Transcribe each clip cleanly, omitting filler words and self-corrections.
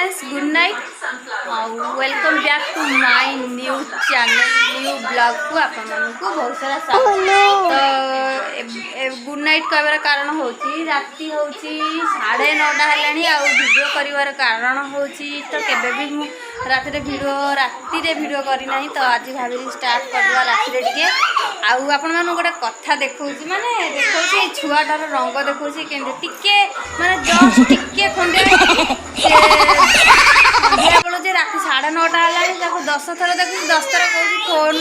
friends good night welcome back to my new channel new blog को आपण को बहुत सारा तो गुड नाइट कहबार कारण होची राति होची 9:30 हेलानी आ वीडियो करिवार कारण होची तो केबे भी मु राति वीडियो करी नाही तो आज भाबी स्टार्ट करवा राति टिके आउ आपण मानु गोटे कथा देखौची माने देखौची छुआटार रंग देखौची केंदे टिके माने जस्ट टिके खंडे जे राति 9:30 हेलानी 10 थर देखु 10 थर कहूँ फोन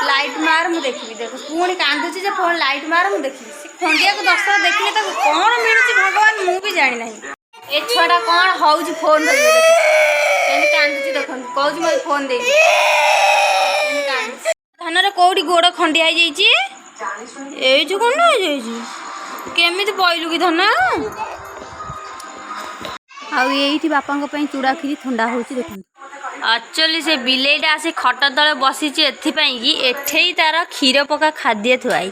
लाइट मार मु देखी देख पुणी कांदुची जे फोन लाइट मार मु देखी से खंडिया को 10 थर देखले तो कौन मिलुची भगवान मु भी जानी नहीं ए छुआटा कौन हौजी फोन दे एने कांदुची देखन कहूँ मत फोन दे धानर कौटी गोड़ खंडिया ए जो कौन केमी पइलु कि धन आईटी बापा चूड़ा खीरी थंडा हो एक्चुअली से बिलेटा आसी खट तले बसी एठे तार क्षीर पका खाद्य थुआई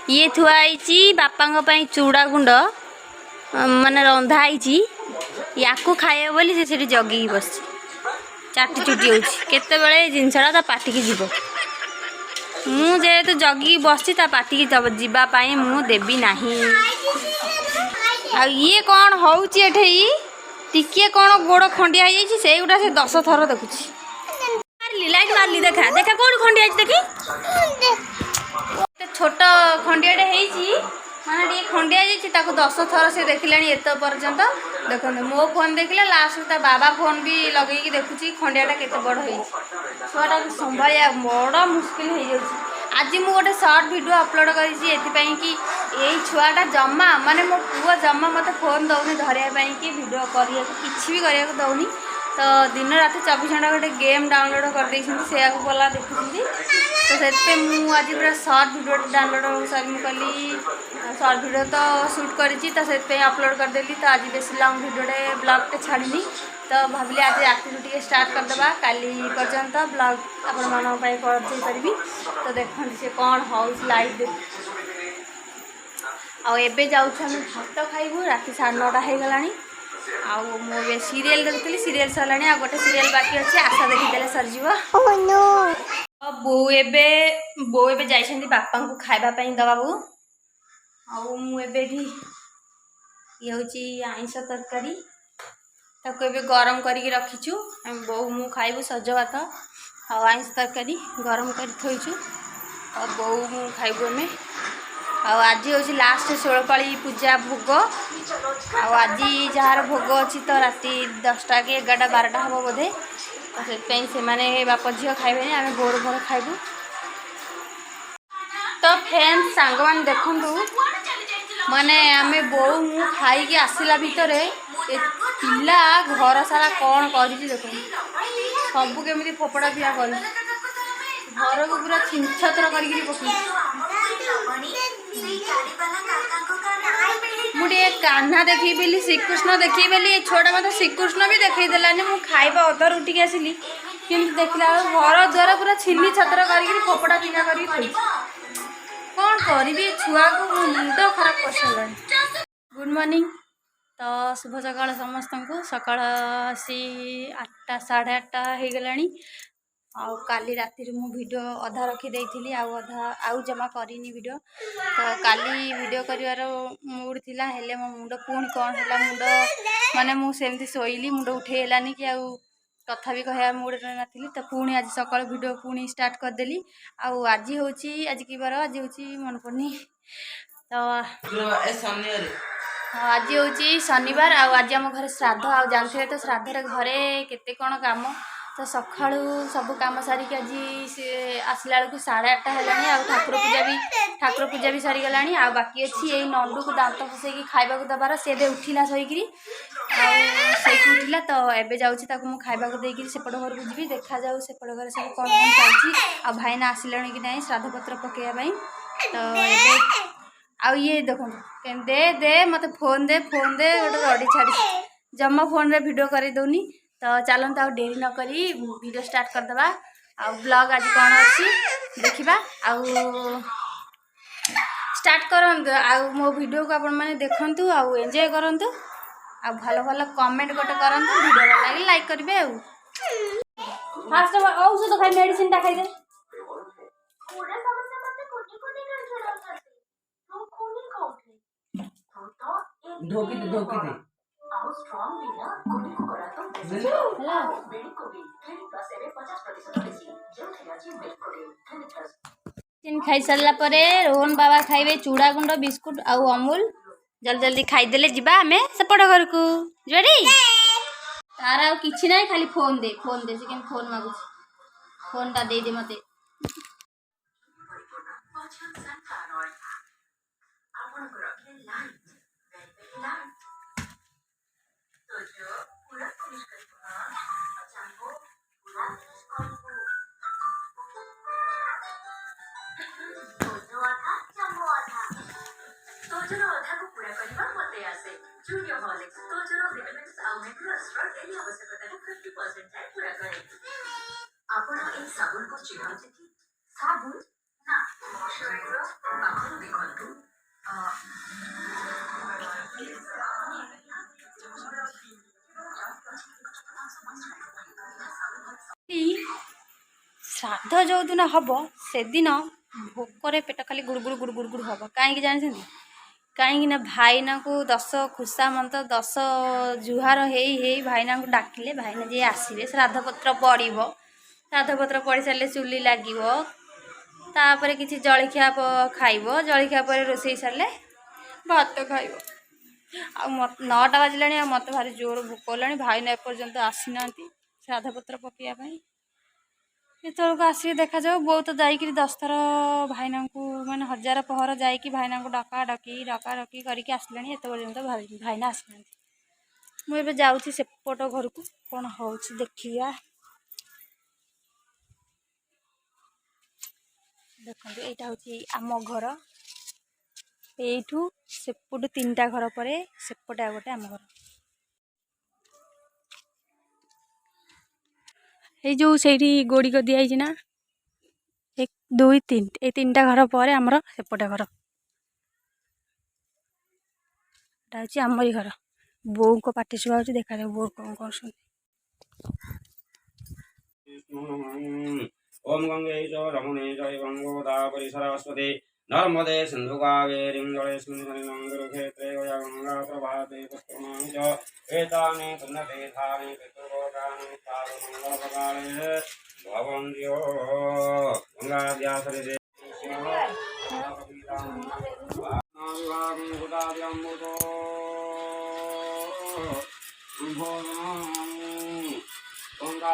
ये थुआई बापा चूड़ा गुंड माने रंधाई या खाए बोली से जगिकी बस चाटी चुटी होते जिनसा पाटिकी जीव मुझे जगिकी बसी पाटिकी जावाई मु देवी नहीं आ ये कौन होची टिके कौन गोड़ खंडिया से गुटा से 10 थर देखुची लाइट मारली देखा देखा कौन खंडिया देखी छोट खंडियाटे माने टे खंडिया 10 थर से देखिले एत पर्यंत देखते मो फोन देखले लास्ट बाबा फोन भी लगे देखुची खंडियाटा केते बड़ छुआटा संभालिया बड़ मुस्किल हो जाऊँ आज मु गोटे सर्ट वीडियो अपलोड करी कि यही छुआटा जमा माने मो पुआ जमा मत फोन दौनी धरिया कि वीडियो करिया किछि भी करिया दौनी तो दिन रात 24 घंटा गोटे गेम डाउनलोड कर से बोला देखुं तो से मुझे पूरा सर्ट वीडियो डाउनलोड कली सर्ट वीडियो तो शूट करी तो से अपलोड करदेली तो आज बेस लंग वीडियो ब्लॉगटे छाड़ी तो भाविली आज राति स्टार्ट करदे काली पर्यंत ब्लॉग आपण पारि तो देखते से कौन हाउस लाइट आबे जाऊँ भात खाइबू राति 9:30 हो गलानी आउ मु सीरियल देखुली सीरियल सरलानी आ गोटे सीरियल बाकी अच्छे आशा देखीदे सरजीव बो एबे जाइछन्ती बापा को खाइबा पई दबाबू आउ मु एबे भी ये होची आइंस तरकारी ताको एबे गरम करके रखीचु बो मु खाइबू सज भात आइंस तरकारी गरम कर थोइचु आ बो मु खाइबू एमे आज हूँ लास्ट 16पाली पूजा भोग आज जार भोग अच्छी तो राति 10टा कि 11टा 12टा हम बोधे तो से बाप झील खाइबे आम बोर भोर खाइबू तो फ्रेंड्स सांग मान देखु माने आम बो मु खाई आसला भितर पिला घर सारा कौन कर देख सबू केमी फोपड़ा पिया कर घर को पूरा छिंछतर कर मुझे कान्हा देखी बेली श्रीकृष्ण देखी बेली छोटा मत श्रीकृष्ण भी देखई देलानी मु खाइबा अधर उठिक आसिली किंतु देखला घर द्वारा पूरा छिन्नी छतर कर फोपड़ा पिना कर कौन करी छुआ को मुंड खराब कर गुड मॉर्निंग तो शुभ सकाल समस्त को सकाल आसी 8टा 8:30 हो गलानी आउ काली राति मु वीडियो अधा रखी अधा आउ जमा करनी वीडियो तो काली वीडियो करिवार मूड थिला हेले मो मुंड पुणी कौन है मुंड माने मु सेमती शोइली मुंड उठेलानी कि आउ कथा भी कह मूड नाथी तो पुणी आज सकाल वीडियो पुणी स्टार्ट करदेली आउ आज होची आज की बार आज होची मन पड़नी तो आज होची शनिवार आज आम घर श्राद्ध आ जानते तो श्राद्ध घरे केते कौन काम तो सका सब कम सारिक आज आसला बेलू 8:30 हेलानी आ ठाकुर पूजा भी सरीगला आ बाकी अच्छी यही नंदू को दांत फसैकी खाइबा दबार सी भी उठिला शोकरी उठिला तो एबे जाऊँगी मु खाइबा देकर सेपट घर को जी देखा जाऊ सेपट घर सब कौन कौन चलती आ भाईना आसिले कि नहीं श्राद्ध पत्र पकड़ा तो ये आउ ये देख दे दे मत फोन दे गोटे रड़ी छाड़ी जमा फोन रे वीडियो कर दौनी तो चलते आ डेरी न करी वीडियो स्टार्ट करदे आ ब्लॉग आज कौन अच्छी देखा आउ स्टार्ट करंतु आ मो वीडियो को आपण माने देखंतु आ एंजॉय करंतु आ भलो भलो कमेंट गोटे करंतु वीडियो लाइक लगे लाइक करेंगे फास्ट औषध खाई मेडिसिन टा खाई दे धोकी दे खाई सारा पर रोहन बाबा खाइबे चूड़ा गुंड बिस्कुट आउ अमूल जल्दी जल्दी खाईदे जीवा आम सेपट घर को जोड़ी तार आ कि ना खाली फोन दे से केन फोन मागुच फोन टा दे दे मते श्राद्ध जो दिन हम से दिन भोकर पेट खाली गुड़गुड़ गुड़गुड़ गुड़ हम कहीं जानते कहीं भाईना को 10 खुशा मंत 10 जुहार हे भाईना को डाकिले भाईना जी आसवे श्राद्ध पत्र पड़ो श्राद्ध पत्र पड़ सारे चुली लगे तापर किसी जलखिया खाइब जलखिया पर रोसे सारे भात खाइब आ 9टा बाजिला मत भारी जोर भोक होगा भाईना एपर्यंत आसी ना श्राद्ध पत्र पकड़ापी ये आसिक देखा जाओ बो तो जाकि 10 थर भाईना को माने 1000 पहर जा भाईना को डका डकी करके आसला एत पर्यंत भाईना आसी ना मुझे जाऊँगी सेपट घर को कौन हो देखा देखो यहाँ हूँ आम घर यू सेपटू 3टा घर पर सेपटे आ गए आम घर ये जो से गोड़ी को दिखाई ना 1 2 3 ये 3टा घर पर आमर सेपटे घर हूँ आमरी घर बो को पार्टी शुआ देखा जाए बो कौन कर ओम गंगे रमणे जय गंगोदावरी सरस्वती नर्मदे सिंधु कावेरी जलेस्मिन् क्षेत्रे गंगा प्रभाते पुष्करणानि च एतानि पुण्यतीर्थानि पितृलोकानि सर्वमङ्गलप्रदाय भवन्त्यो गंगाद्यासरिते विभागं